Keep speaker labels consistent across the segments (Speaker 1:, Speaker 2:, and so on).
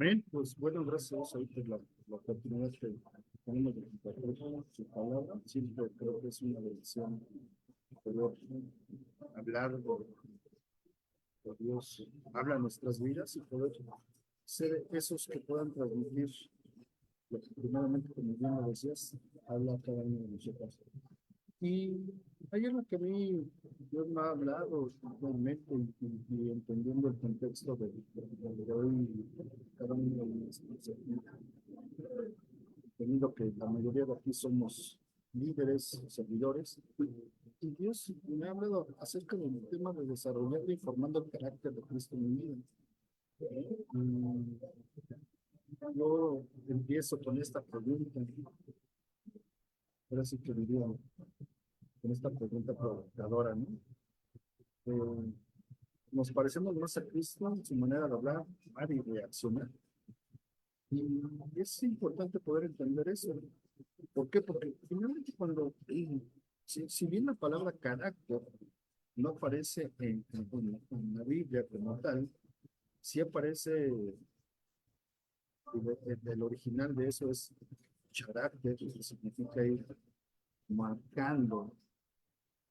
Speaker 1: Bien, pues bueno, gracias a Dios ahí por la oportunidad que tenemos de compartir su palabra. Siempre creo que es una bendición poder hablar de Dios, habla en nuestras vidas y poder ser esos que puedan transmitir lo que primeramente, como bien lo decías, habla a cada uno de nosotros. Y hay algo que a mí Dios me ha hablado realmente y entendiendo el contexto de hoy, cada uno de nosotros, entendiendo que la mayoría de aquí somos líderes, servidores, y Dios me ha hablado acerca del tema de desarrollar y formando el carácter de Cristo en mi vida. Mm, Yo empiezo con esta pregunta, ahora sí que diría, con esta pregunta provocadora, ¿no? Eh, Nos parecemos más a Cristo en su manera de hablar, amar y reaccionar. Y es importante poder entender eso. ¿Por qué? Porque finalmente cuando, si bien la palabra carácter no aparece en la Biblia como tal, sí aparece, el original de eso es carácter, que significa ir marcando,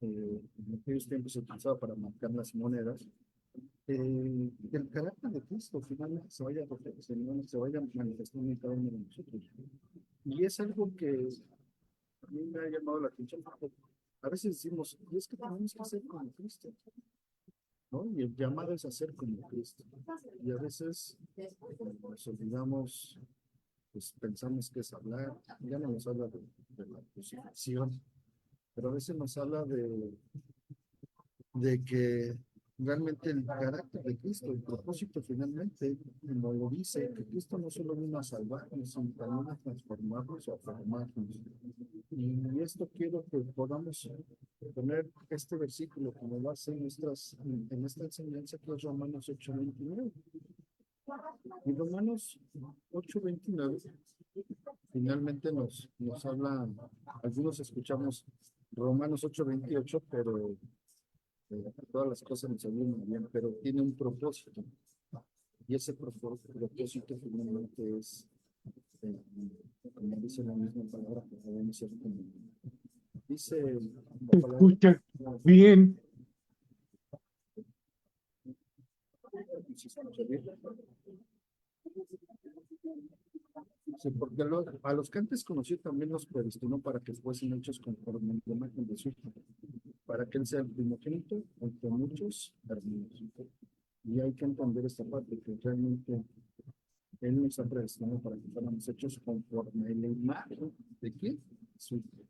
Speaker 1: en aquellos tiempos se utilizaba para marcar las monedas, el carácter de Cristo finalmente se vaya reflexionando, se vaya manifestando en cada uno de nosotros. Y es algo que a mí me ha llamado la atención, porque a veces decimos, y es que tenemos que ser como Cristo, ¿no? Y el llamado es a ser como Cristo. Y a veces nos olvidamos, pues pensamos que es hablar, ya no nos habla de la posición, pero a veces nos habla de que realmente el carácter de Cristo, el propósito finalmente, como lo dice, que Cristo no solo vino a salvarnos, sino también a transformarnos o a formarnos. Y esto quiero que podamos poner este versículo como base en esta enseñanza que es Romanos 8:29. Y Romanos 8:29 finalmente nos habla, algunos escuchamos Romanos 8:28, pero todas las cosas nos ayudan muy bien, pero tiene un propósito. Y ese propósito finalmente es, eh, como dice la misma palabra, que podemos ser como. Dice la
Speaker 2: Se
Speaker 1: palabra.
Speaker 2: escucha bien.
Speaker 1: Sí, porque a los que antes conoció también los predestinó para que fuesen hechos conforme a la imagen de su Hijo, para que él sea el primogénito entre muchos hermanos. Y hay que entender esta parte, que realmente él nos ha predestinado para que fuéramos hechos conforme a la imagen de quién, su Hijo.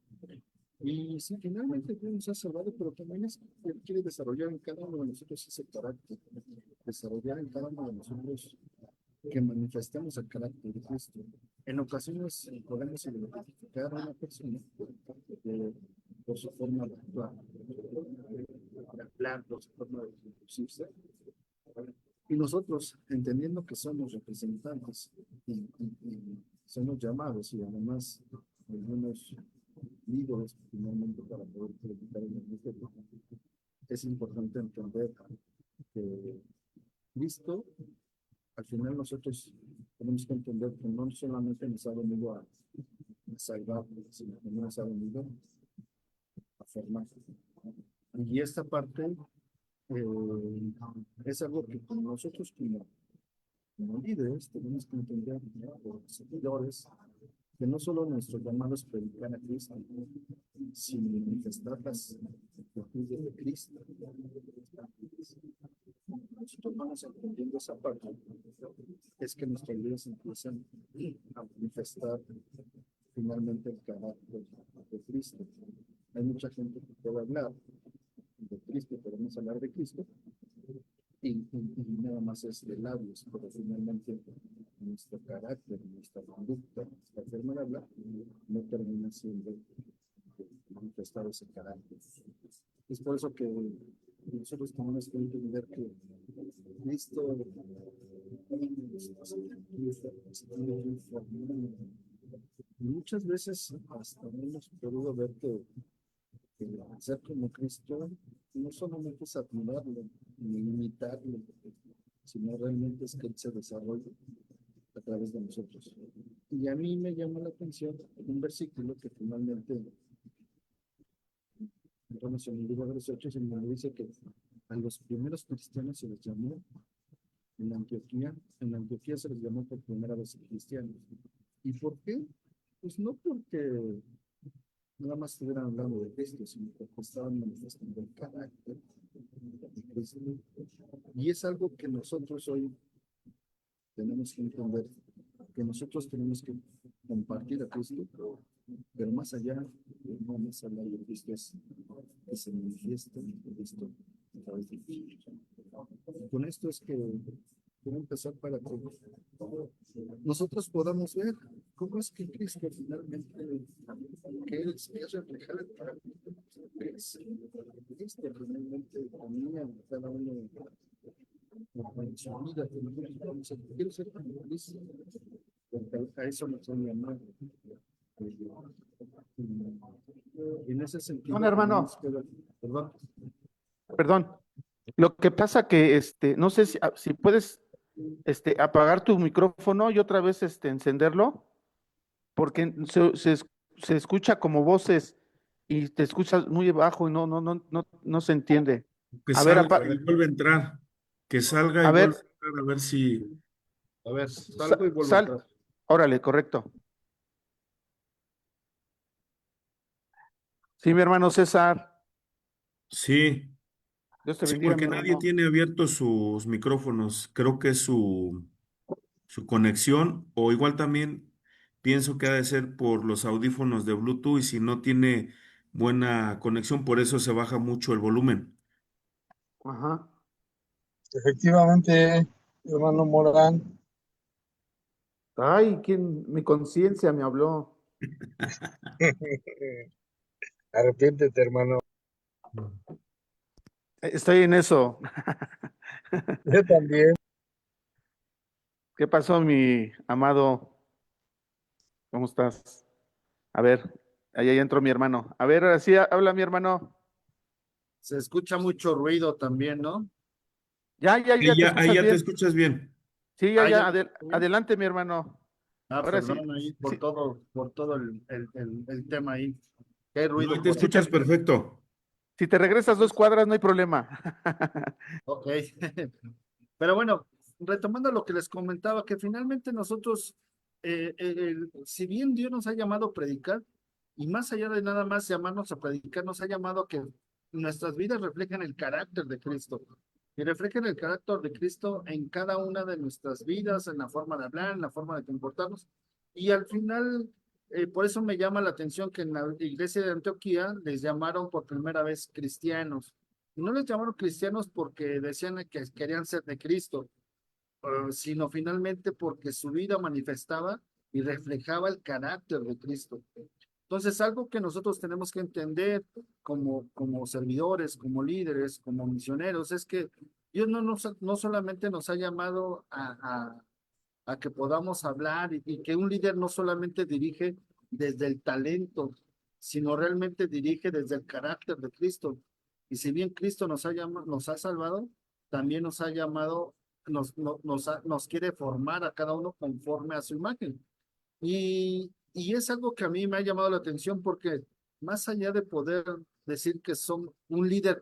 Speaker 1: Y sí, finalmente Dios nos ha salvado, pero también Él quiere desarrollar en cada uno de nosotros ese carácter, desarrollar en cada uno de nosotros que manifestemos el carácter de Cristo. En ocasiones podemos identificar a una persona por su forma de actuar, de hablar, por su forma de conducirse. Y nosotros, entendiendo que somos representantes y somos llamados y además algunos líderes finalmente para poder predicar en el ministerio, es importante entender que Cristo, al final nosotros tenemos que entender que no solamente nos ha venido a salvar, sino que nos ha venido a formar. Y esta parte es algo que nosotros como líderes tenemos que entender, ¿no? Como seguidores, que no solo nuestro llamado es predicar a Cristo, sino manifestar las virtudes de Cristo. Nosotros vamos entendiendo esa parte, es que nuestras vidas empiezan a manifestar finalmente el carácter de Cristo. Hay mucha gente que puede hablar de Cristo, podemos hablar de Cristo, y nada más es de labios, pero finalmente nuestro carácter, nuestra conducta, nuestra forma de hablar, no termina siendo manifestado ese carácter. Es por eso que nosotros tenemos que entender que Cristo muchas veces hasta hemos podido ver que ser como Cristo no solamente es admirarlo ni imitarlo, sino realmente es que Él se desarrolle a través de nosotros. Y a mí me llama la atención un versículo que finalmente, entonces en el libro de los Hechos, en donde dice que a los primeros cristianos se les llamó en Antioquía se les llamó por primera vez cristianos. ¿Y por qué? Pues no porque nada más estuvieran hablando de Cristo, sino porque estaban manifestando el carácter de Cristo. Y es algo que nosotros hoy tenemos que entender, que nosotros tenemos que compartir a Cristo, pero más allá, no más allá de Cristo es que se manifiesta en Cristo a través de Cristo. Con esto es que quiero empezar para que nosotros podamos ver cómo es que Cristo finalmente, que es reflejar el carácter que es Cristo finalmente ponía en cada uno en su vida. Quiero ser tan feliz, porque a eso nos han llamado. Y en ese sentido,
Speaker 2: Perdón, hermano,
Speaker 1: tenemos que ver, perdón,
Speaker 2: perdón. Lo que pasa que, no sé si puedes, apagar tu micrófono y otra vez, encenderlo, porque se escucha como voces y te escuchas muy bajo y no se entiende.
Speaker 3: Que
Speaker 2: A ver,
Speaker 3: salga y vuelve a entrar. Que salga y
Speaker 2: a
Speaker 3: vuelve
Speaker 2: ver,
Speaker 3: a entrar a ver si.
Speaker 1: a ver, salgo y vuelvo a
Speaker 2: sal,
Speaker 1: entrar.
Speaker 2: órale, correcto. Sí, mi hermano César,
Speaker 3: Sí,
Speaker 2: Dios te
Speaker 3: sí,
Speaker 2: bendiga, mi
Speaker 3: porque nadie
Speaker 2: hermano.
Speaker 3: tiene abiertos sus micrófonos. Creo que es su conexión, o igual también pienso que ha de ser por los audífonos de Bluetooth, y si no tiene buena conexión, por eso se baja mucho el volumen.
Speaker 2: Ajá.
Speaker 4: Efectivamente, hermano Morán,
Speaker 2: Ay, mi conciencia me habló.
Speaker 4: arrepiéntete, hermano.
Speaker 2: Estoy en eso.
Speaker 4: Yo también.
Speaker 2: ¿Qué pasó, mi amado? ¿Cómo estás? A ver, ahí entró mi hermano. A ver, ahora sí, habla mi hermano.
Speaker 1: Se escucha mucho ruido también, ¿no?
Speaker 2: Ya te
Speaker 3: Ahí
Speaker 2: escuchas
Speaker 3: ya te
Speaker 2: bien.
Speaker 3: escuchas bien.
Speaker 2: Sí,
Speaker 1: Ah, ya.
Speaker 2: adelante, mi hermano. Ahora sí,
Speaker 1: Perdón ahí
Speaker 2: sí,
Speaker 1: por todo el tema ahí. Qué
Speaker 3: No,
Speaker 1: ruido
Speaker 3: ahí te
Speaker 1: por ahí.
Speaker 3: escuchas perfecto.
Speaker 2: si te regresas 2 cuadras, no hay problema.
Speaker 1: Ok. Pero bueno, retomando lo que les comentaba, que finalmente nosotros, si bien Dios nos ha llamado a predicar, y más allá de nada más llamarnos a predicar, nos ha llamado a que nuestras vidas reflejen el carácter de Cristo. Y reflejen el carácter de Cristo en cada una de nuestras vidas, en la forma de hablar, en la forma de comportarnos. Y al final, por eso me llama la atención que en la iglesia de Antioquía les llamaron por primera vez cristianos. Y no les llamaron cristianos porque decían que querían ser de Cristo, sino finalmente porque su vida manifestaba y reflejaba el carácter de Cristo. Entonces, algo que nosotros tenemos que entender como servidores, como líderes, como misioneros, es que Dios no solamente nos ha llamado a que podamos hablar y que un líder no solamente dirige desde el talento, sino realmente dirige desde el carácter de Cristo. Y si bien Cristo nos ha salvado, también nos ha llamado, nos quiere formar a cada uno conforme a su imagen. Y es algo que a mí me ha llamado la atención porque más allá de poder decir que son un líder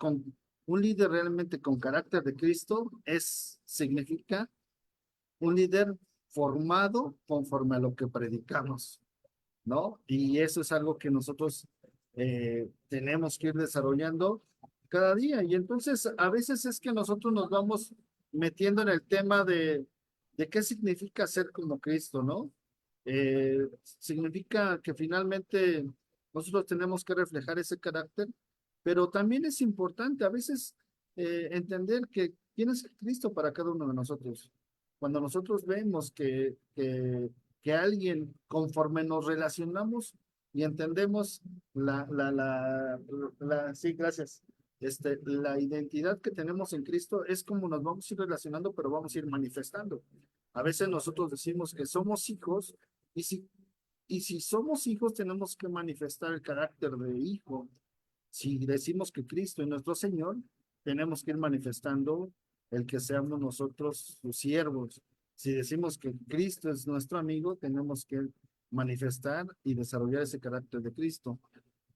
Speaker 1: realmente con carácter de Cristo, significa un líder formado conforme a lo que predicamos, ¿no? Y eso es algo que nosotros tenemos que ir desarrollando cada día. Y entonces a veces es que nosotros nos vamos metiendo en el tema de qué significa ser como Cristo, ¿no? Significa que finalmente nosotros tenemos que reflejar ese carácter, pero también es importante a veces entender que quién es Cristo para cada uno de nosotros. Cuando nosotros vemos que alguien, conforme nos relacionamos y entendemos sí, gracias, la identidad que tenemos en Cristo, es como nos vamos a ir relacionando, pero vamos a ir manifestando. A veces nosotros decimos que somos hijos, y si somos hijos, tenemos que manifestar el carácter de hijo. Si decimos que Cristo es nuestro Señor, tenemos que ir manifestando el que seamos nosotros sus siervos. Si decimos que Cristo es nuestro amigo, tenemos que manifestar y desarrollar ese carácter de Cristo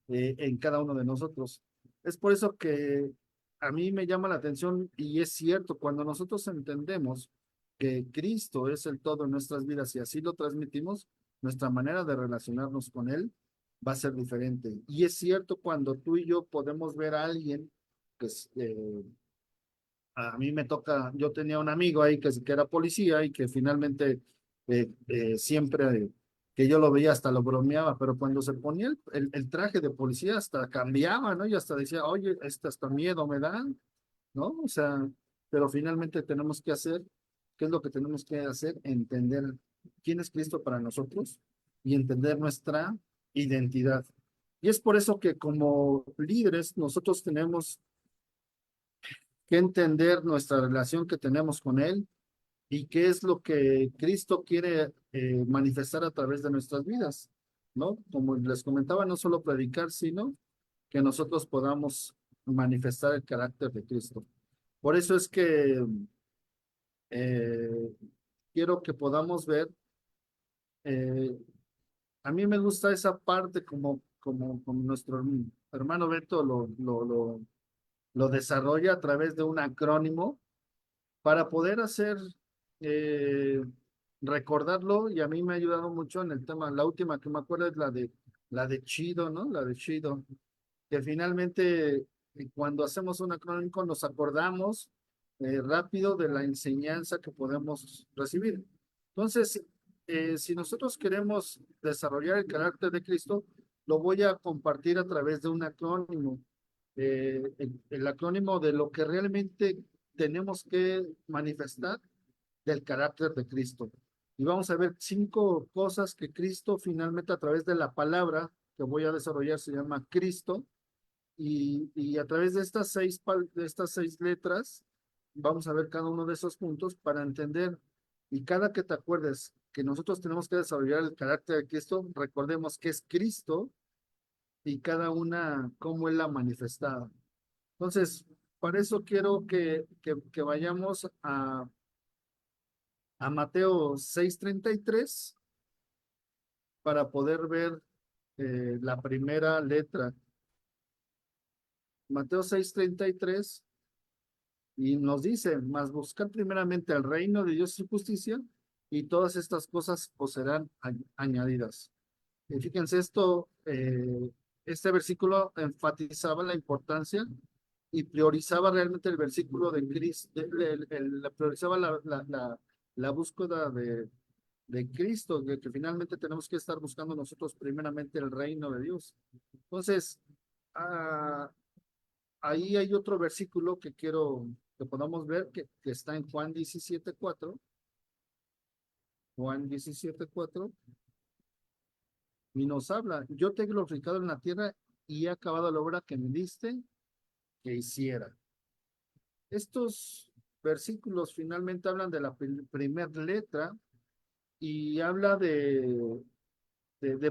Speaker 1: en cada uno de nosotros. Es por eso que a mí me llama la atención y es cierto, cuando nosotros entendemos que Cristo es el todo en nuestras vidas y así lo transmitimos, nuestra manera de relacionarnos con Él va a ser diferente. Y es cierto cuando tú y yo podemos ver a alguien que a mí me toca, yo tenía un amigo ahí que era policía y que finalmente siempre que yo lo veía hasta lo bromeaba, pero cuando se ponía el traje de policía hasta cambiaba, ¿no? Y hasta decía, oye, este hasta miedo me dan, ¿no? O sea, pero finalmente tenemos que hacer, ¿qué es lo que tenemos que hacer? Entender quién es Cristo para nosotros y entender nuestra identidad. Y es por eso que como líderes nosotros tenemos que entender nuestra relación que tenemos con Él y qué es lo que Cristo quiere manifestar a través de nuestras vidas, ¿no? Como les comentaba, no solo predicar, sino que nosotros podamos manifestar el carácter de Cristo. Por eso es que eh, quiero que podamos ver, eh, a mí me gusta esa parte como nuestro hermano Beto lo desarrolla a través de un acrónimo para poder hacer, eh, recordarlo, y a mí me ha ayudado mucho en el tema, la última que me acuerdo es la de Chido, ¿no? La de Chido, que finalmente cuando hacemos un acrónimo nos acordamos rápido de la enseñanza que podemos recibir. Entonces, si nosotros queremos desarrollar el carácter de Cristo, lo voy a compartir a través de un acrónimo. El acrónimo de lo que realmente tenemos que manifestar del carácter de Cristo. Y vamos a ver 5 cosas que Cristo finalmente a través de la palabra que voy a desarrollar se llama Cristo. Y a través de de estas 6 letras vamos a ver cada uno de esos puntos para entender. Y cada que te acuerdes que nosotros tenemos que desarrollar el carácter de Cristo, recordemos que es Cristo y cada una cómo Él la manifestada. Entonces, para eso quiero que vayamos a Mateo 6:33 para poder ver la primera letra. Mateo 6:33 y nos dice, mas buscar primeramente el reino de Dios y su justicia y todas estas cosas os serán añadidas. Y fíjense esto, este versículo enfatizaba la importancia y priorizaba realmente el versículo de Cristo, priorizaba la búsqueda de Cristo, de que finalmente tenemos que estar buscando nosotros primeramente el reino de Dios. Entonces, ahí hay otro versículo que quiero que podamos ver que está en Juan 17:4. Juan 17:4 y nos habla, yo te he glorificado en la tierra y he acabado la obra que me diste que hiciera. Estos versículos finalmente hablan de la primer letra y habla de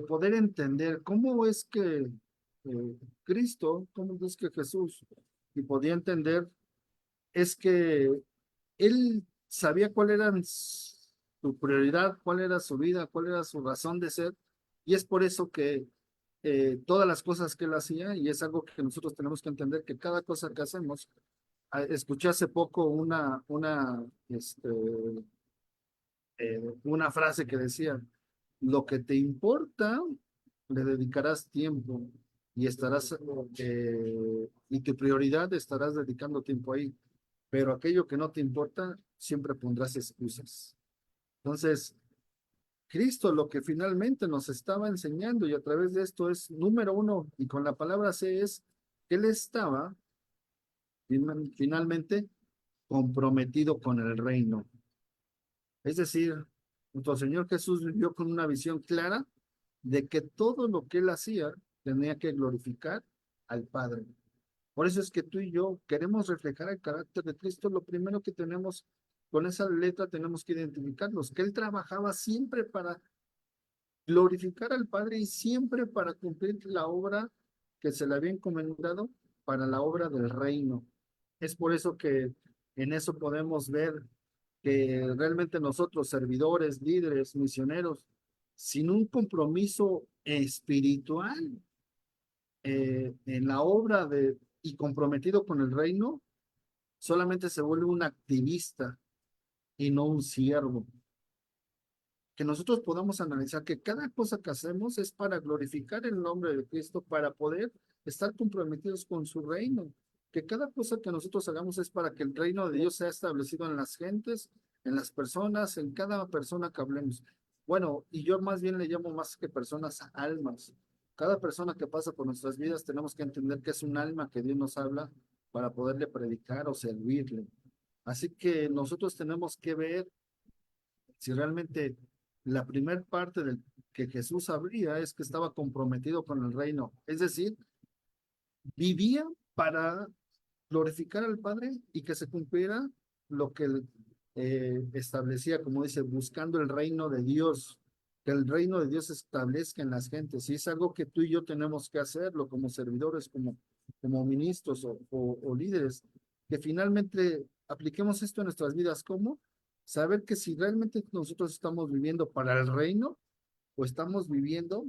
Speaker 1: poder entender cómo es que Cristo, cómo es que Jesús, y podía entender, es que Él sabía cuál era su prioridad, cuál era su vida, cuál era su razón de ser, y es por eso que todas las cosas que Él hacía, y es algo que nosotros tenemos que entender, que cada cosa que hacemos, escuché hace poco una frase que decía, lo que te importa, le dedicarás tiempo y estarás, y tu prioridad estarás dedicando tiempo ahí, pero aquello que no te importa, siempre pondrás excusas. Entonces, Cristo lo que finalmente nos estaba enseñando y a través de esto es, número uno, y con la palabra C es, que Él estaba finalmente comprometido con el reino. Es decir, nuestro Señor Jesús vivió con una visión clara de que todo lo que Él hacía tenía que glorificar al Padre. Por eso es que tú y yo queremos reflejar el carácter de Cristo. Lo primero que tenemos con esa letra tenemos que identificarnos, que Él trabajaba siempre para glorificar al Padre y siempre para cumplir la obra que se le había encomendado para la obra del reino. Es por eso que en eso podemos ver que realmente nosotros, servidores, líderes, misioneros, sin un compromiso espiritual en la obra y comprometido con el reino, solamente se vuelve un activista y no un siervo. Que nosotros podamos analizar que cada cosa que hacemos es para glorificar el nombre de Cristo, para poder estar comprometidos con su reino. Que cada cosa que nosotros hagamos es para que el reino de Dios sea establecido en las gentes, en las personas, en cada persona que hablemos. Bueno, y yo más bien le llamo más que personas, almas. Cada persona que pasa por nuestras vidas tenemos que entender que es un alma que Dios nos habla para poderle predicar o servirle. Así que nosotros tenemos que ver si realmente la primer parte del que Jesús habría es que estaba comprometido con el reino, es decir, vivía para glorificar al Padre y que se cumpliera lo que él establecía, como dice, buscando el reino de Dios, que el reino de Dios se establezca en las gentes, y es algo que tú y yo tenemos que hacerlo como servidores, como ministros o líderes, que finalmente apliquemos esto en nuestras vidas, ¿cómo? Saber que si realmente nosotros estamos viviendo para el reino o estamos viviendo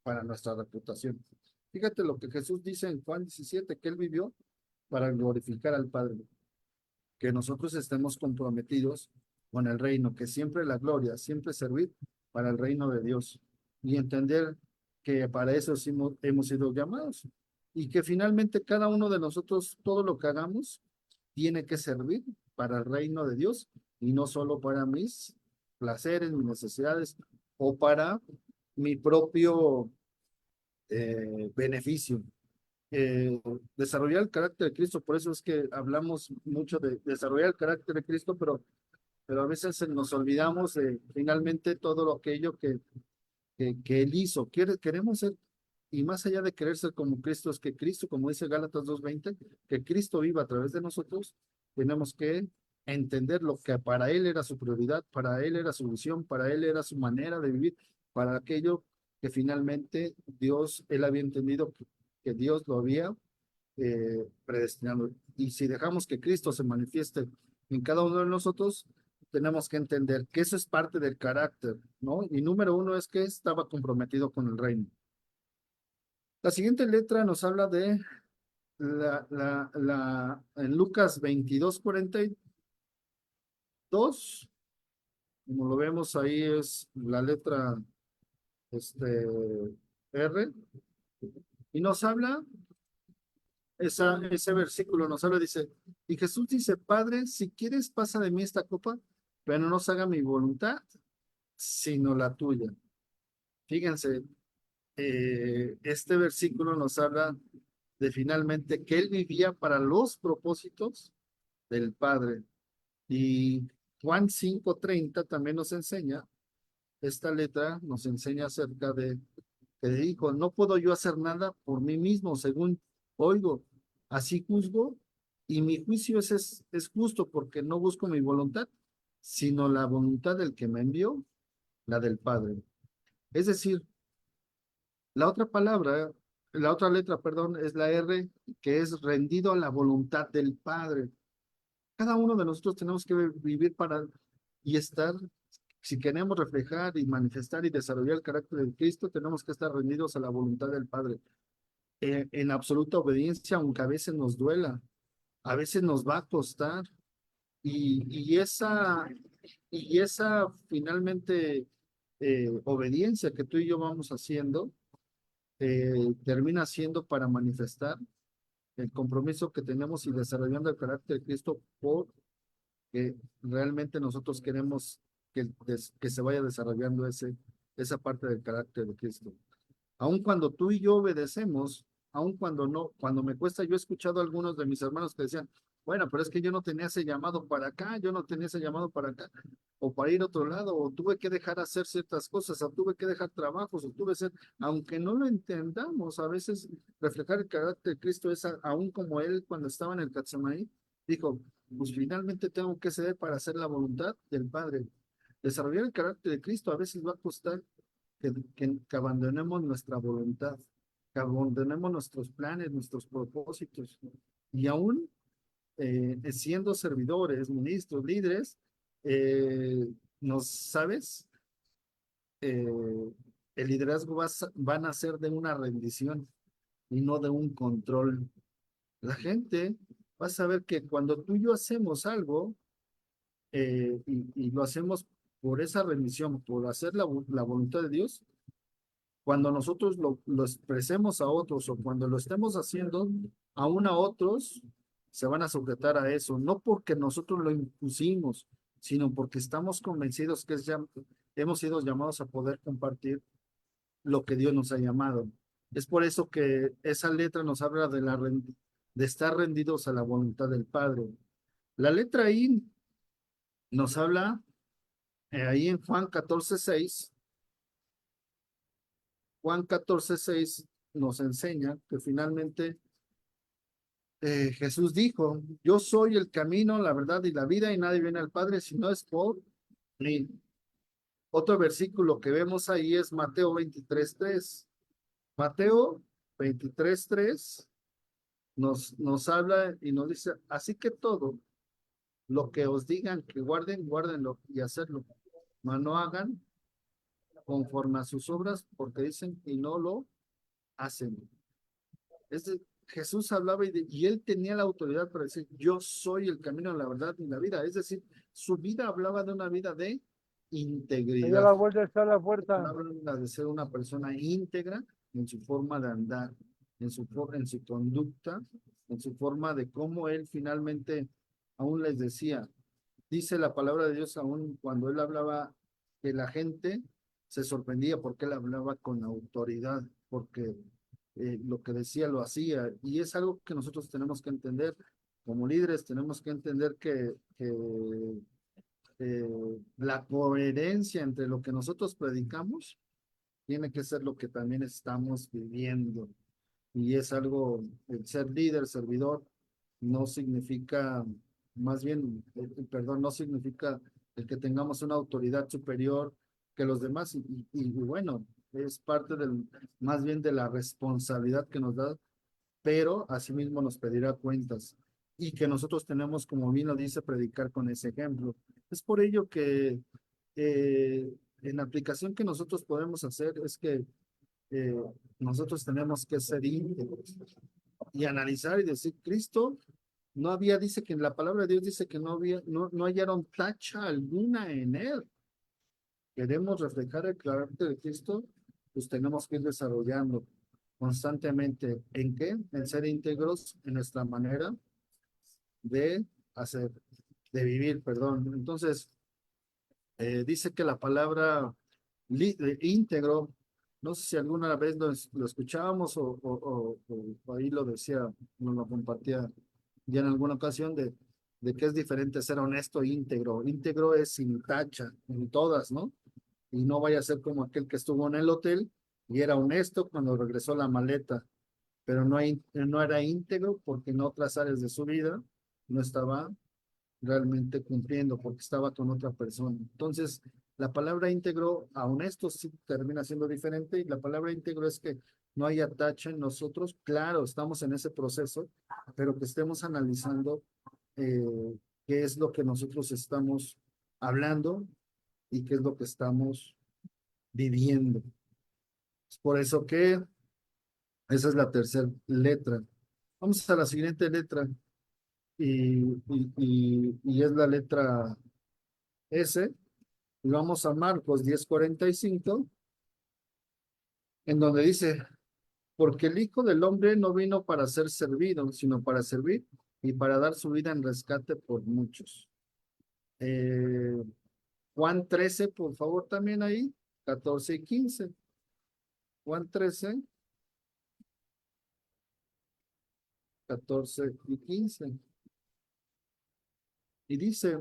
Speaker 1: para nuestra reputación. Fíjate lo que Jesús dice en Juan 17, que él vivió para glorificar al Padre, que nosotros estemos comprometidos con el reino, que siempre la gloria, siempre servir para el reino de Dios y entender que para eso hemos sido llamados y que finalmente cada uno de nosotros, todo lo que hagamos, tiene que servir para el reino de Dios y no solo para mis placeres, mis necesidades o para mi propio beneficio. Desarrollar el carácter de Cristo, por eso es que hablamos mucho de desarrollar el carácter de Cristo, pero a veces nos olvidamos de finalmente todo aquello que Él hizo. Queremos ser, y más allá de querer ser como Cristo, es que Cristo, como dice Gálatas 2:20, que Cristo viva a través de nosotros, tenemos que entender lo que para Él era su prioridad, para Él era su visión, para Él era su manera de vivir, para aquello que finalmente Él había entendido que Dios lo había predestinado. Y si dejamos que Cristo se manifieste en cada uno de nosotros, tenemos que entender que eso es parte del carácter, ¿no? Y número uno es que estaba comprometido con el reino. La siguiente letra nos habla de en Lucas 22:42, como lo vemos ahí es la letra R, y nos habla, ese versículo nos habla, dice, y Jesús dice, Padre, si quieres pasa de mí esta copa, pero no se haga mi voluntad, sino la tuya. Fíjense, este versículo nos habla de finalmente que él vivía para los propósitos del Padre. Y Juan 5:30 también nos enseña, esta letra nos enseña acerca de que dijo, no puedo yo hacer nada por mí mismo, según oigo, así juzgo, y mi juicio es justo porque no busco mi voluntad, sino la voluntad del que me envió, la del Padre. Es decir, la otra letra, perdón, es la R, que es rendido a la voluntad del Padre. Cada uno de nosotros tenemos que vivir para y estar, si queremos reflejar y manifestar y desarrollar el carácter de Cristo, tenemos que estar rendidos a la voluntad del Padre, en absoluta obediencia, aunque a veces nos duela, a veces nos va a costar, y, y esa, y esa finalmente obediencia que tú y yo vamos haciendo, termina siendo para manifestar el compromiso que tenemos y desarrollando el carácter de Cristo porque realmente nosotros queremos que se vaya desarrollando esa parte del carácter de Cristo. Aun cuando tú y yo obedecemos, aun cuando no, cuando me cuesta, yo he escuchado a algunos de mis hermanos que decían, bueno, pero es que yo no tenía ese llamado para acá, yo no tenía ese llamado para acá, o para ir a otro lado, o tuve que dejar hacer ciertas cosas, o tuve que dejar trabajos, o tuve que ser, aunque no lo entendamos, a veces reflejar el carácter de Cristo es aún como él cuando estaba en el Getsemaní, dijo, pues finalmente tengo que ceder para hacer la voluntad del Padre. Desarrollar el carácter de Cristo a veces va a costar que abandonemos nuestra voluntad, que abandonemos nuestros planes, nuestros propósitos, y aún siendo servidores, ministros, líderes, ¿sabes? El liderazgo van a ser de una rendición y no de un control. La gente va a saber que cuando tú y yo hacemos algo, y lo hacemos por esa rendición, por hacer la voluntad de Dios, cuando nosotros lo expresemos a otros o cuando lo estemos haciendo, aún a otros se van a sujetar a eso, no porque nosotros lo impusimos, sino porque estamos convencidos que hemos sido llamados a poder compartir lo que Dios nos ha llamado. Es por eso que esa letra nos habla de estar rendidos a la voluntad del Padre. La letra I nos habla ahí en Juan 14:6. Juan 14:6 nos enseña que finalmente Jesús dijo, yo soy el camino, la verdad y la vida, y nadie viene al Padre si no es por mí. Otro versículo que vemos ahí es Mateo 23:3. Mateo 23:3 nos habla y nos dice, así que todo lo que os digan que guarden, guárdenlo y hacerlo, mas no hagan conforme a sus obras, porque dicen y no lo hacen. Jesús hablaba y él tenía la autoridad para decir, yo soy el camino, la verdad y la vida. Es decir, su vida hablaba de una vida de
Speaker 4: Ahí a
Speaker 1: integridad.
Speaker 4: la vuelta está la puerta.
Speaker 1: Habla de ser una persona íntegra en su forma de andar, en su conducta, en su forma de cómo él finalmente aún les decía, dice la palabra de Dios aún cuando él hablaba que la gente se sorprendía porque él hablaba con autoridad, porque lo que decía lo hacía. Y es algo que nosotros tenemos que entender. Como líderes tenemos que entender que la coherencia entre lo que nosotros predicamos tiene que ser lo que también estamos viviendo. Y es algo, el ser líder, servidor, no significa, más bien, perdón, no significa el que tengamos una autoridad superior que los demás. Y bueno, es parte más bien de la responsabilidad que nos da, pero asimismo nos pedirá cuentas. Y que nosotros tenemos, como bien lo dice, predicar con ese ejemplo. Es por ello que en la aplicación que nosotros podemos hacer es que eh, nosotros tenemos que ser íntegros y analizar y decir, Cristo no había, dice que en la palabra de Dios dice que no hallaron tacha alguna en él. Queremos reflejar el carácter de Cristo, pues tenemos que ir desarrollando constantemente. ¿En qué? En ser íntegros en nuestra manera de hacer, de vivir, perdón. Entonces, dice que la palabra íntegro, no sé si alguna vez lo escuchábamos o ahí lo decía, nos lo compartía ya en alguna ocasión de que es diferente ser honesto e íntegro. Íntegro es sin tacha, en todas, ¿no? Y no vaya a ser como aquel que estuvo en el hotel y era honesto cuando regresó la maleta, pero no era íntegro porque en otras áreas de su vida no estaba realmente cumpliendo porque estaba con otra persona. Entonces, la palabra íntegro a honesto sí termina siendo diferente y la palabra íntegro es que no haya tacha en nosotros. Claro, estamos en ese proceso, pero que estemos analizando qué es lo que nosotros estamos hablando y qué es lo que estamos viviendo. Es por eso que esa es la tercera letra. Vamos a la siguiente letra y es la letra S. Y vamos a Marcos 10:45, en donde dice, porque el Hijo del Hombre no vino para ser servido, sino para servir y para dar su vida en rescate por muchos. Juan 13, por favor, también ahí, 14 y 15. Juan 13, 14 y 15. Y dice,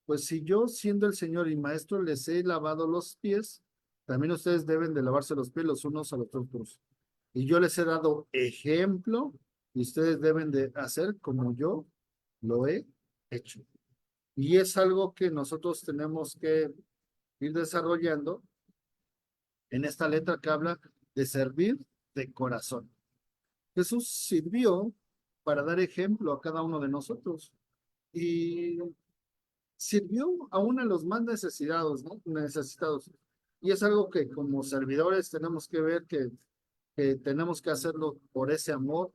Speaker 1: pues si yo, siendo el Señor y Maestro, les he lavado los pies, también ustedes deben de lavarse los pies los unos a los otros. Y yo les he dado ejemplo y ustedes deben de hacer como yo lo he hecho. Y es algo que nosotros tenemos que ir desarrollando en esta letra que habla de servir de corazón. Jesús sirvió para dar ejemplo a cada uno de nosotros. Y sirvió aún a los más necesitados, ¿no? Necesitados. Y es algo que como servidores tenemos que ver que tenemos que hacerlo por ese amor,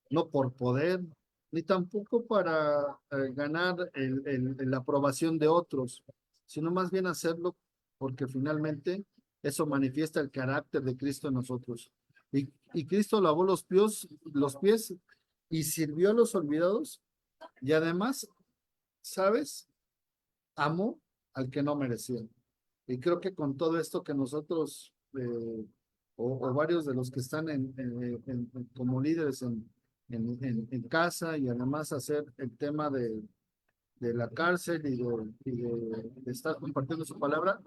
Speaker 1: no por poder, ni tampoco para ganar la aprobación de otros, sino más bien hacerlo porque finalmente eso manifiesta el carácter de Cristo en nosotros. Y Cristo lavó los pies y sirvió a los olvidados y además, ¿sabes? Amó al que no merecía. Y creo que con todo esto que nosotros, o varios de los que están como líderes en casa y además hacer el tema de la cárcel de estar compartiendo su palabra,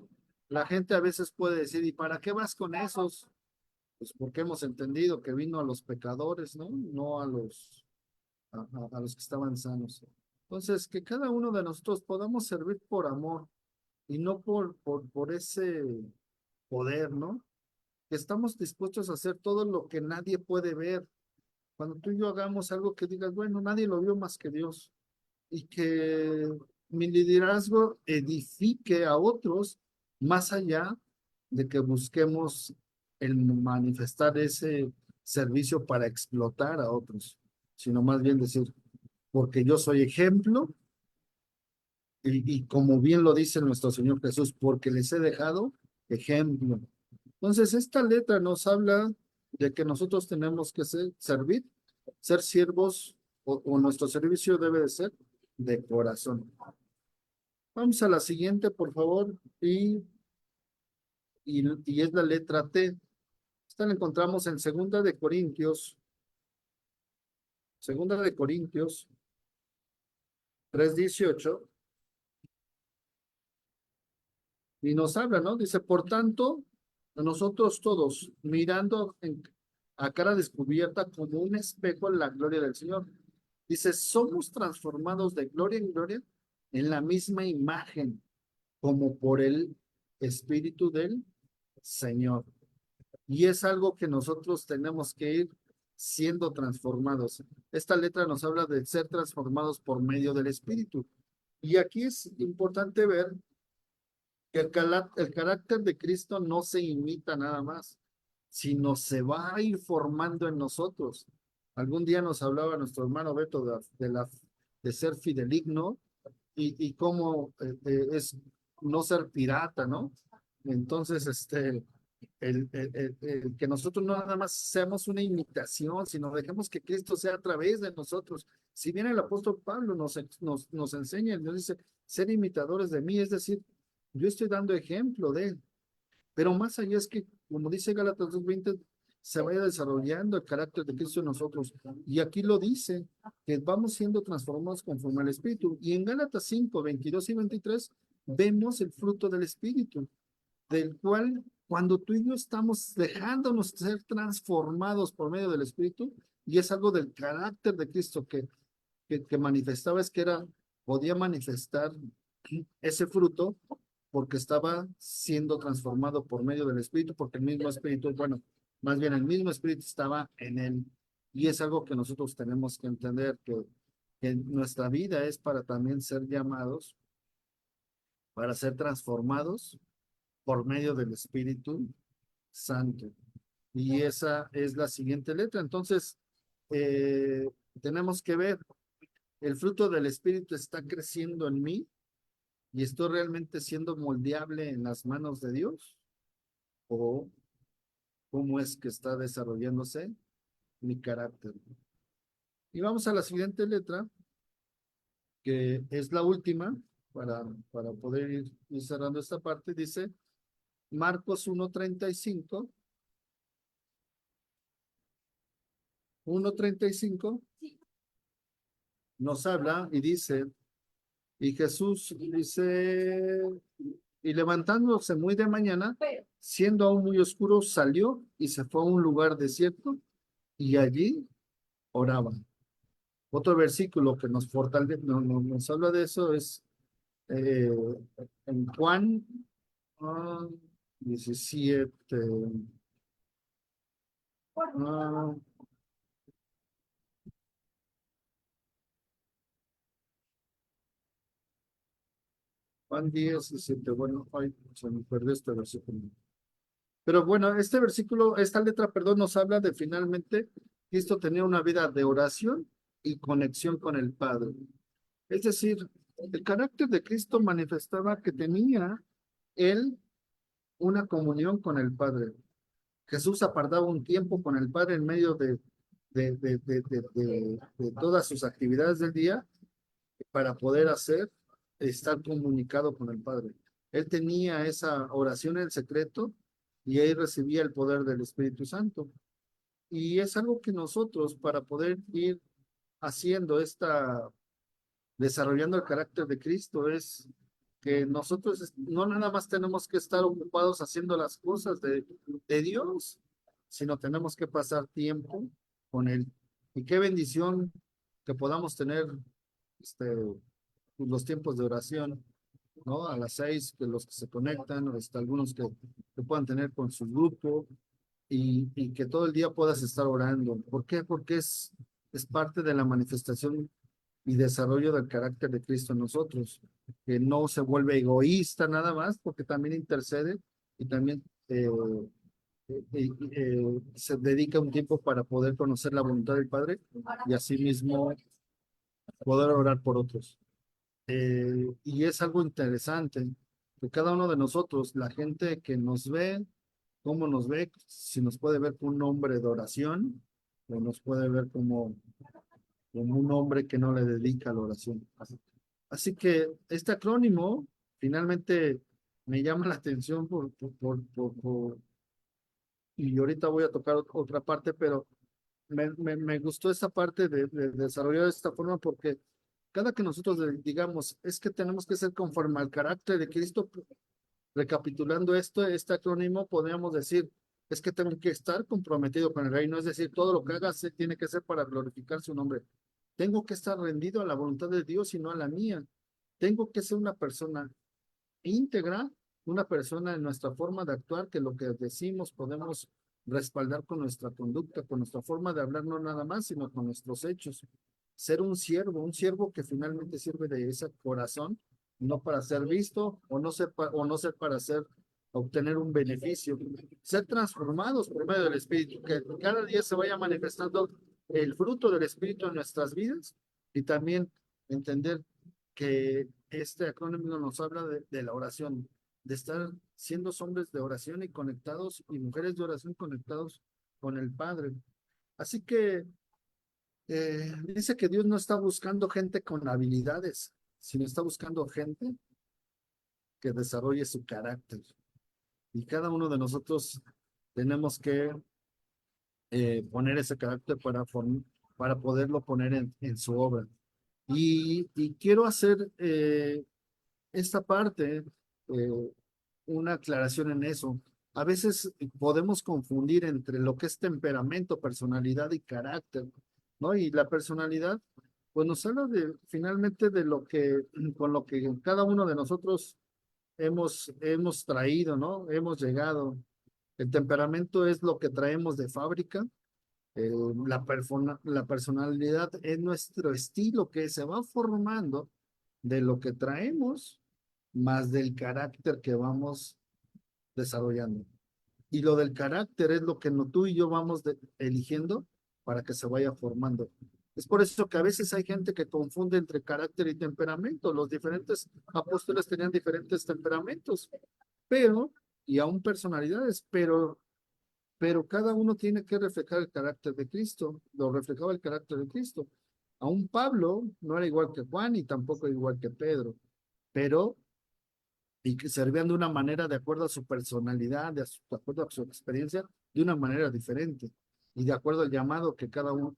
Speaker 1: la gente a veces puede decir, ¿y para qué vas con esos? Pues porque hemos entendido que vino a los pecadores, ¿no? No a los que estaban sanos. Entonces, que cada uno de nosotros podamos servir por amor y no por ese poder, ¿no? Que estamos dispuestos a hacer todo lo que nadie puede ver. Cuando tú y yo hagamos algo que digas, bueno, nadie lo vio más que Dios, y que mi liderazgo edifique a otros más allá de que busquemos el manifestar ese servicio para explotar a otros, sino más bien decir, porque yo soy ejemplo y como bien lo dice nuestro Señor Jesús, porque les he dejado ejemplo. Entonces, esta letra nos habla de que nosotros tenemos que servir, ser siervos, o nuestro servicio debe de ser de corazón. Vamos a la siguiente, por favor, y es la letra T. Esta la encontramos en Segunda de Corintios 3:18, y nos habla, ¿no? Dice, por tanto, nosotros todos, mirando a cara descubierta como un espejo en la gloria del Señor, dice, somos transformados de gloria en gloria en la misma imagen, como por el Espíritu del Señor. Y es algo que nosotros tenemos que ir siendo transformados. Esta letra nos habla de ser transformados por medio del Espíritu. Y aquí es importante ver que el carácter de Cristo no se imita nada más, sino se va a ir formando en nosotros. Algún día nos hablaba nuestro hermano Beto de ser fideligno y cómo es no ser pirata, ¿no? Entonces, el que nosotros no nada más seamos una imitación, sino dejemos que Cristo sea a través de nosotros. Si bien el apóstol Pablo nos enseña, nos dice, ser imitadores de mí, es decir, yo estoy dando ejemplo de él, pero más allá es que, como dice Gálatas 2:20, se vaya desarrollando el carácter de Cristo en nosotros. Y aquí lo dice, que vamos siendo transformados conforme al Espíritu. Y en Gálatas 5:22 y 23, vemos el fruto del Espíritu, del cual cuando tú y yo estamos dejándonos ser transformados por medio del Espíritu, y es algo del carácter de Cristo que manifestaba, es que podía manifestar ese fruto porque estaba siendo transformado por medio del Espíritu, porque el mismo Espíritu, bueno, más bien el mismo Espíritu estaba en él. Y es algo que nosotros tenemos que entender, que nuestra vida es para también ser llamados, para ser transformados por medio del Espíritu Santo. Y esa es la siguiente letra. Entonces, eh, tenemos que ver, el fruto del Espíritu está creciendo en mí y estoy realmente siendo moldeable en las manos de Dios, o cómo es que está desarrollándose mi carácter. Y vamos a la siguiente letra, que es la última, para poder ir cerrando esta parte. Dice Marcos 1:35 nos habla y dice, y Jesús dice, y levantándose muy de mañana, siendo aún muy oscuro, salió y se fue a un lugar desierto y allí oraba. Otro versículo que nos fortalece, nos habla de eso es eh, en Juan 17. ah, Juan 10:17. Bueno, ay, se me perdió este versículo. Pero bueno, este versículo, esta letra, perdón, nos habla de finalmente Cristo tenía una vida de oración y conexión con el Padre. Es decir, el carácter de Cristo manifestaba que tenía él una comunión con el Padre. Jesús apartaba un tiempo con el Padre en medio de todas sus actividades del día para poder estar comunicado con el Padre. Él tenía esa oración en secreto y ahí recibía el poder del Espíritu Santo. Y es algo que nosotros, para poder ir haciendo desarrollando el carácter de Cristo, es que nosotros no nada más tenemos que estar ocupados haciendo las cosas de Dios, sino tenemos que pasar tiempo con Él. Y qué bendición que podamos tener este, los tiempos de oración, ¿no? A las 6, que los que se conectan, hasta algunos que puedan tener con su grupo, y que todo el día puedas estar orando. ¿Por qué? Porque es parte de la manifestación y desarrollo del carácter de Cristo en nosotros, que no se vuelve egoísta nada más, porque también intercede y también se dedica un tiempo para poder conocer la voluntad del Padre y asimismo poder orar por otros. Y es algo interesante que cada uno de nosotros, la gente que nos ve, cómo nos ve, si nos puede ver como un hombre de oración o nos puede ver como un hombre que no le dedica a la oración. Así que este acrónimo finalmente me llama la atención y ahorita voy a tocar otra parte, pero me gustó esta parte de desarrollar de esta forma porque cada que nosotros digamos, es que tenemos que ser conforme al carácter de Cristo, recapitulando este acrónimo, podríamos decir, es que tengo que estar comprometido con el reino, es decir, todo lo que haga tiene que ser para glorificar su nombre. Tengo que estar rendido a la voluntad de Dios y no a la mía. Tengo que ser una persona íntegra, una persona en nuestra forma de actuar, que lo que decimos podemos respaldar con nuestra conducta, con nuestra forma de hablar, no nada más, sino con nuestros hechos. Ser un siervo que finalmente sirve de ese corazón, no para ser visto o no ser para obtener un beneficio. Ser transformados por medio del Espíritu, que cada día se vaya manifestando el fruto del Espíritu en nuestras vidas y también entender que este acrónimo nos habla de la oración, de estar siendo hombres de oración y conectados y mujeres de oración conectados con el Padre. Así que dice que Dios no está buscando gente con habilidades, sino está buscando gente que desarrolle su carácter. Y cada uno de nosotros tenemos que poner ese carácter para poderlo poner en su obra. Y quiero hacer esta parte, una aclaración en eso. A veces podemos confundir entre lo que es temperamento, personalidad y carácter, ¿no? Y la personalidad, pues nos habla finalmente de con lo que cada uno de nosotros hemos traído, ¿no? Hemos llegado. El temperamento es lo que traemos de fábrica. La personalidad es nuestro estilo que se va formando de lo que traemos, más del carácter que vamos desarrollando. Y lo del carácter es lo que tú y yo vamos eligiendo para que se vaya formando. Es por eso que a veces hay gente que confunde entre carácter y temperamento. Los diferentes apóstoles tenían diferentes temperamentos, y aún personalidades, pero cada uno tiene que reflejar el carácter de Cristo, lo reflejaba el carácter de Cristo. Aún Pablo no era igual que Juan y tampoco igual que Pedro, pero y que servían de una manera de acuerdo a su personalidad, de acuerdo a su experiencia, de una manera diferente y de acuerdo al llamado que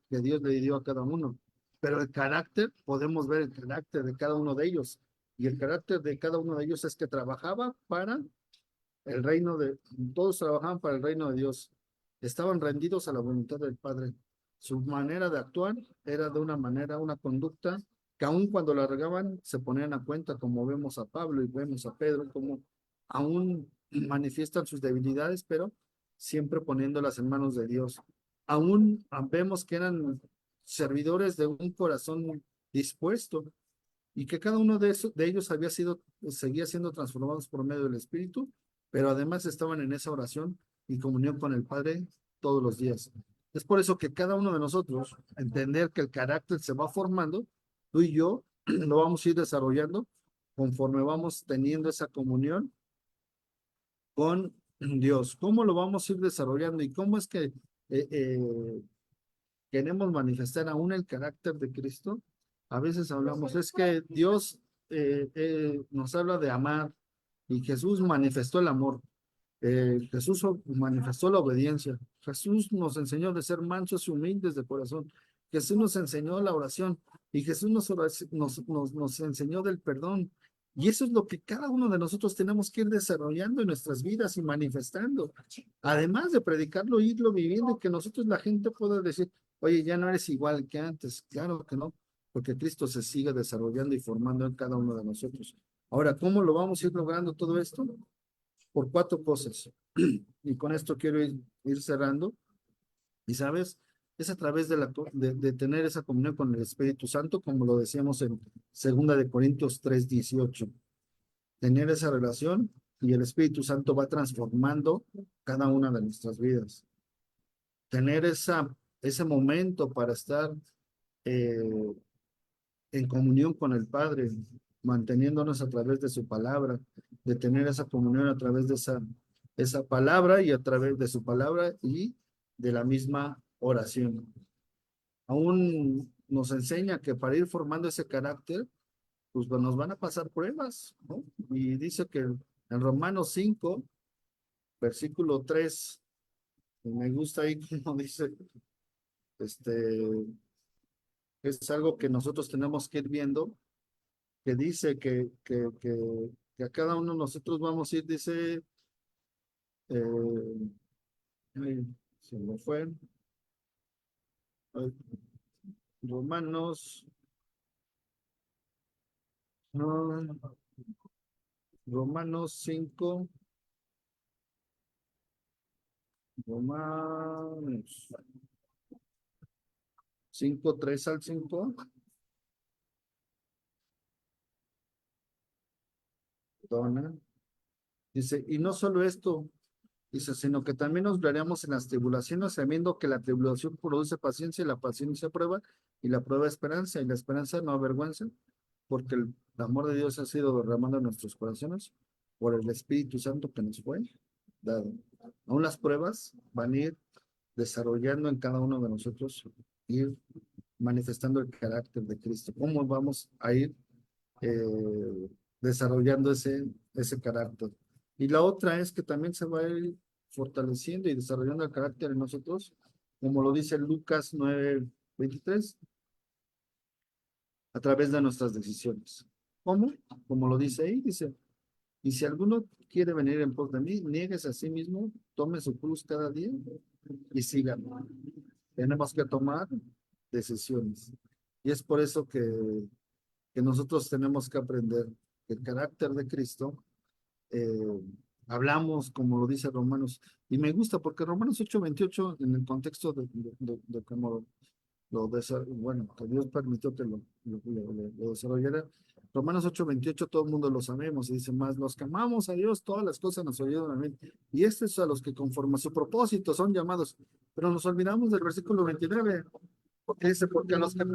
Speaker 1: Dios le dio a cada uno. Pero el carácter, podemos ver el carácter de cada uno de ellos, y el carácter de cada uno de ellos es que trabajaba para todos trabajaban para el reino de Dios, estaban rendidos a la voluntad del Padre. Su manera de actuar era de una manera, una conducta que aun cuando la regaban, se ponían a cuenta, como vemos a Pablo y vemos a Pedro, como aún manifiestan sus debilidades, pero siempre poniéndolas en manos de Dios. Aún vemos que eran servidores de un corazón dispuesto, y que cada uno de ellos seguía siendo transformados por medio del Espíritu, pero además estaban en esa oración y comunión con el Padre todos los días. Es por eso que cada uno de nosotros, entender que el carácter se va formando, tú y yo lo vamos a ir desarrollando conforme vamos teniendo esa comunión con Dios. ¿Cómo lo vamos a ir desarrollando y cómo es que queremos manifestar aún el carácter de Cristo? A veces hablamos, es que Dios nos habla de amar y Jesús manifestó el amor. Jesús manifestó la obediencia. Jesús nos enseñó de ser mansos y humildes de corazón. Jesús nos enseñó la oración y Jesús nos enseñó del perdón. Y eso es lo que cada uno de nosotros tenemos que ir desarrollando en nuestras vidas y manifestando. Además de predicarlo, irlo viviendo y que nosotros la gente pueda decir, oye, ya no eres igual que antes. Claro que no, porque Cristo se sigue desarrollando y formando en cada uno de nosotros. Ahora, ¿cómo lo vamos a ir logrando todo esto? Por cuatro cosas. Y con esto quiero ir cerrando. Y sabes, es a través de tener esa comunión con el Espíritu Santo, como lo decíamos en 2 Corintios 3:18. Tener esa relación y el Espíritu Santo va transformando cada una de nuestras vidas. Tener ese momento para estar eh, en comunión con el Padre, manteniéndonos a través de su palabra, de tener esa comunión a través de esa palabra y a través de su palabra y de la misma oración. Aún nos enseña que para ir formando ese carácter, pues nos van a pasar pruebas, ¿no? Y dice que en Romanos 5, versículo 3, me gusta ahí como dice, este, es algo que nosotros tenemos que ir viendo, que dice que a cada uno de nosotros vamos a ir, dice, ay, se me fue, ay, Romanos, no, Romanos 5, Romanos 5, 3 al 5, perdona, dice, y no solo esto, dice, sino que también nos gloriamos en las tribulaciones, sabiendo que la tribulación produce paciencia, y la paciencia prueba, y la prueba esperanza, y la esperanza no avergüenza, porque el amor de Dios ha sido derramado en nuestros corazones por el Espíritu Santo que nos fue dado. Aún las pruebas van a ir desarrollando en cada uno de nosotros, ir manifestando el carácter de Cristo. ¿Cómo vamos a ir desarrollando ese carácter? Y la otra es que también se va a ir fortaleciendo y desarrollando el carácter en nosotros, como lo dice Lucas 9:23, a través de nuestras decisiones. ¿Cómo? Como lo dice ahí, dice, y si alguno quiere venir en pos de mí, niegues a sí mismo, tome su cruz cada día y sígame. Tenemos que tomar decisiones. Y es por eso que nosotros tenemos que aprender el carácter de Cristo. eh, Hablamos, como lo dice Romanos, y me gusta porque Romanos 8:28, en el contexto de cómo bueno, que Dios permitió que lo desarrollara. Romanos 8:28, todo el mundo lo sabemos, y dice más, los que amamos a Dios, todas las cosas nos ayudan a mí. Y este es a los que conforme a su propósito son llamados. Pero nos olvidamos del versículo 29, porque dice, porque a los que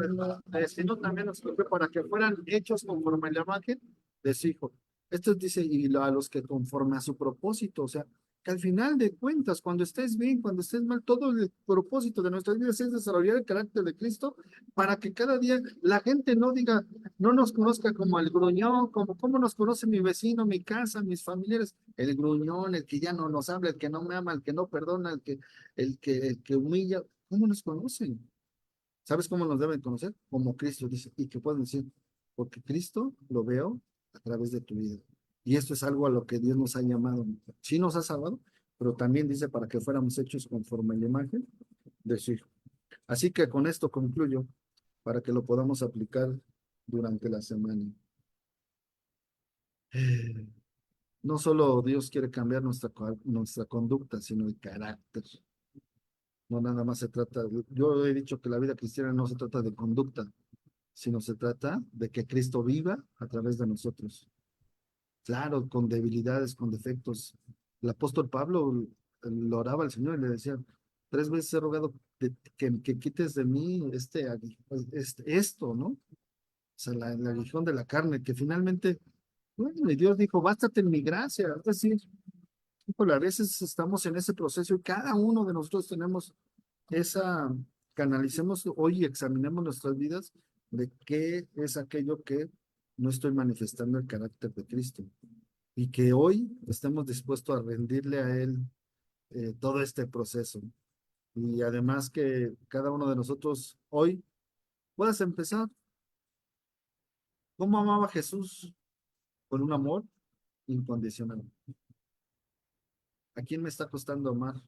Speaker 1: sino también los que para que fueran hechos conforme a la imagen de su Hijo. Esto dice, y a los que conforme a su propósito, o sea, que al final de cuentas, cuando estés bien, cuando estés mal, todo el propósito de nuestras vidas es desarrollar el carácter de Cristo para que cada día la gente no diga, no nos conozca como el gruñón, como nos conoce mi vecino, mi casa, mis familiares, el gruñón, el que ya no nos habla, el que no me ama, el que no perdona, el que humilla, ¿cómo nos conocen? ¿Sabes cómo nos deben conocer? Como Cristo dice, y que pueden decir, porque Cristo lo veo a través de tu vida. Y esto es algo a lo que Dios nos ha llamado. Sí nos ha salvado, pero también dice para que fuéramos hechos conforme a la imagen de su Hijo. Así que con esto concluyo para que lo podamos aplicar durante la semana. No solo Dios quiere cambiar nuestra conducta, sino el carácter. No nada más se trata, yo he dicho que la vida cristiana no se trata de conducta, sino se trata de que Cristo viva a través de nosotros. Claro, con debilidades, con defectos. El apóstol Pablo lo oraba al Señor y le decía, 3 veces he rogado que quites de mí esto, ¿no? O sea, el aguijón de la carne, que finalmente, bueno, y Dios dijo, bástate en mi gracia. Es decir, híjole, a veces estamos en ese proceso y cada uno de nosotros tenemos esa, canalicemos hoy y examinemos nuestras vidas de qué es aquello que no estoy manifestando el carácter de Cristo y que hoy estemos dispuestos a rendirle a Él todo este proceso. Y además que cada uno de nosotros hoy puedas empezar. ¿Cómo amaba Jesús? Con un amor incondicional. ¿A quién me está costando amar?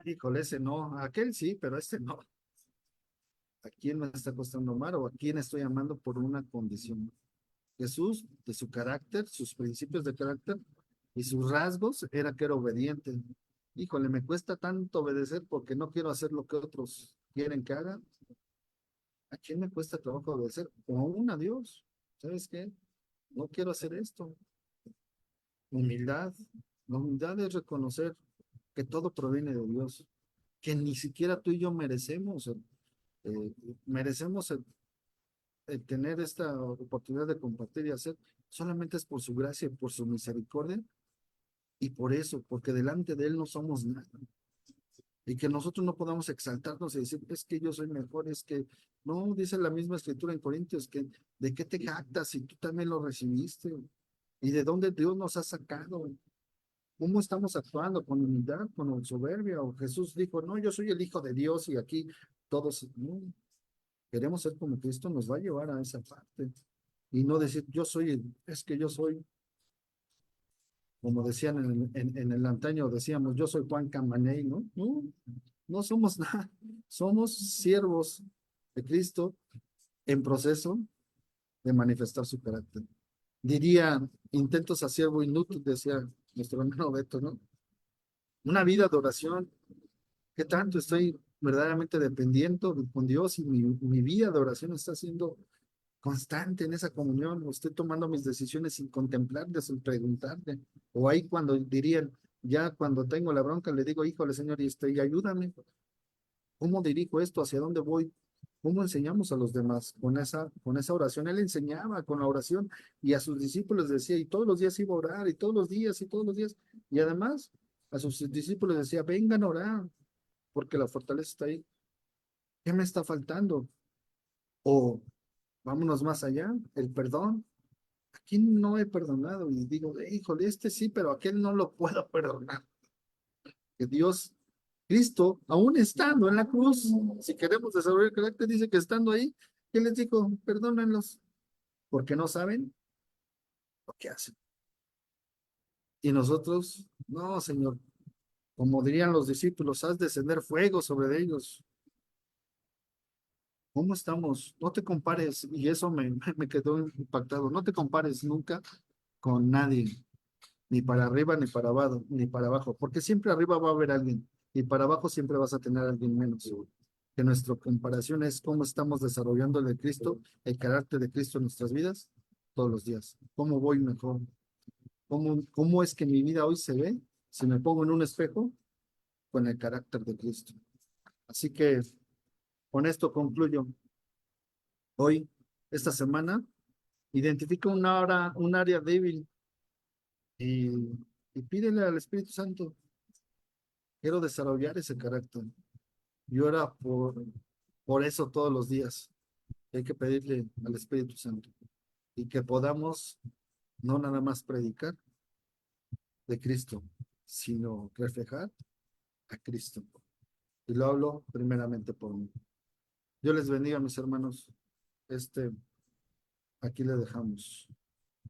Speaker 1: Híjole, ese no. Aquel sí, pero este no. ¿A quién me está costando amar o a quién estoy amando por una condición? Jesús, de su carácter, sus principios de carácter y sus rasgos, era que era obediente. Híjole, me cuesta tanto obedecer porque no quiero hacer lo que otros quieren que haga. ¿A quién me cuesta trabajo obedecer? O aún a Dios. ¿Sabes qué? No quiero hacer esto. Humildad. La humildad es reconocer que todo proviene de Dios, que ni siquiera tú y yo merecemos, eh, merecemos el tener esta oportunidad de compartir y hacer, solamente es por su gracia y por su misericordia, y por eso, porque delante de Él no somos nada. Y que nosotros no podamos exaltarnos y decir, es que yo soy mejor, es que no, dice la misma escritura en Corintios, que de qué te jactas si tú también lo recibiste, y de dónde Dios nos ha sacado. ¿Cómo estamos actuando? ¿Con humildad, con soberbia? O Jesús dijo, no, yo soy el Hijo de Dios y aquí todos, no, queremos ser como Cristo, nos va a llevar a esa parte. Y no decir, yo soy, es que yo soy, como decían en el antaño, decíamos, yo soy Juan Camaney, ¿no? No, no somos nada, somos siervos de Cristo en proceso de manifestar su carácter. Diría, intentos a siervo inútil, decía nuestro hermano Beto, ¿no? Una vida de oración, ¿qué tanto estoy verdaderamente dependiendo con Dios y mi vida de oración está siendo constante en esa comunión? ¿O estoy tomando mis decisiones sin contemplarle, sin preguntarle? O ahí cuando dirían, ya cuando tengo la bronca, le digo, híjole, Señor, y ayúdame. ¿Cómo dirijo esto? ¿Hacia dónde voy? ¿Cómo enseñamos a los demás con esa oración? Él enseñaba con la oración y a sus discípulos decía, y todos los días iba a orar, y todos los días, y todos los días. Y además a sus discípulos decía, vengan a orar, porque la fortaleza está ahí. ¿Qué me está faltando? O vámonos más allá, el perdón. ¿A quién no he perdonado? Y digo, híjole, este sí, pero a aquel no lo puedo perdonar. Que Dios, Cristo, aún estando en la cruz, si queremos desarrollar el carácter, dice que estando ahí, ¿qué les dijo? Perdónenlos, porque no saben lo que hacen. Y nosotros, no, Señor, como dirían los discípulos, haz descender fuego sobre ellos. ¿Cómo estamos? No te compares, y eso me quedó impactado, no te compares nunca con nadie, ni para arriba, ni para abajo, ni para abajo, porque siempre arriba va a haber alguien, y para abajo siempre vas a tener a alguien menos. Que nuestra comparación es cómo estamos desarrollando el de Cristo, el carácter de Cristo en nuestras vidas todos los días. ¿Cómo voy mejor? ¿Cómo es que mi vida hoy se ve si me pongo en un espejo con el carácter de Cristo? Así que con esto concluyo. Hoy, esta semana, identifica un área débil y, y pídele al Espíritu Santo, quiero desarrollar ese carácter. Y ora por eso todos los días. Hay que pedirle al Espíritu Santo y que podamos no nada más predicar de Cristo, sino reflejar a Cristo. Y lo hablo primeramente por mí. Dios les bendiga, mis hermanos. Aquí le dejamos.